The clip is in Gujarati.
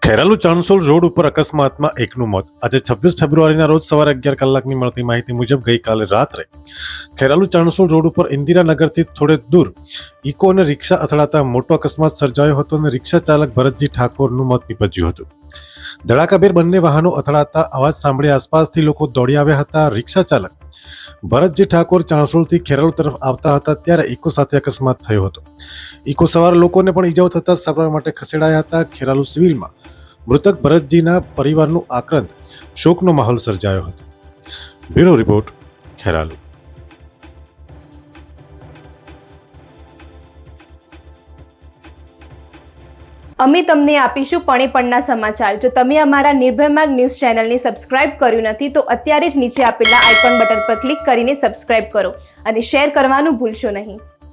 ખેરાલુ ચાણસોલ રોડ ઉપર અકસ્માતમાં એકનું મોત. આજે 26 ફેબ્રુઆરીના રોજ સવારે 11 કલાકની મળતી માહિતી મુજબ ગઈકાલે રાત્રે ખેરાલુ ચાણસોલ રોડ ઉપર ઇન્દિરાનગરથી થોડે દૂર ઇકો અને રિક્ષા અથડાતા મોટો અકસ્માત સર્જાયો હતો અને રિક્ષા ચાલક ભરતજી ઠાકોરનું મોત નીપજ્યું હતું. ધડાકાભેર બંને વાહનો અથડાતા અવાજ સાંભળી આસપાસથી લોકો દોડી આવ્યા હતા. રિક્ષા ચાલક ભરતજી ઠાકોર ચાણસોલથી ખેરાલુ તરફ આવતા હતા ત્યારે ઇકો સાથે અકસ્માત થયો હતો. ઇકો સવાર લોકોને પણ ઈજાઓ થતા સારવાર માટે ખસેડાયા હતા. ખેરાલુ સિવિલમાં મૃતક ભરતજીના પરિવારનું આક્રંદ શોકનો માહોલ સર્જાયો હતો. Bureau report, Kheralu. અમે તમને આપીશું પણેપણના સમાચાર. જો તમે અમારા નિર્ભય માર્ગ ન્યૂઝ ચેનલને સબસ્ક્રાઇબ કર્યું નથી તો અત્યારે જ નીચે આપેલા આઇકોન બટન પર ક્લિક કરીને સબસ્ક્રાઇબ કરો અને શેર કરવાનું ભૂલશો નહીં.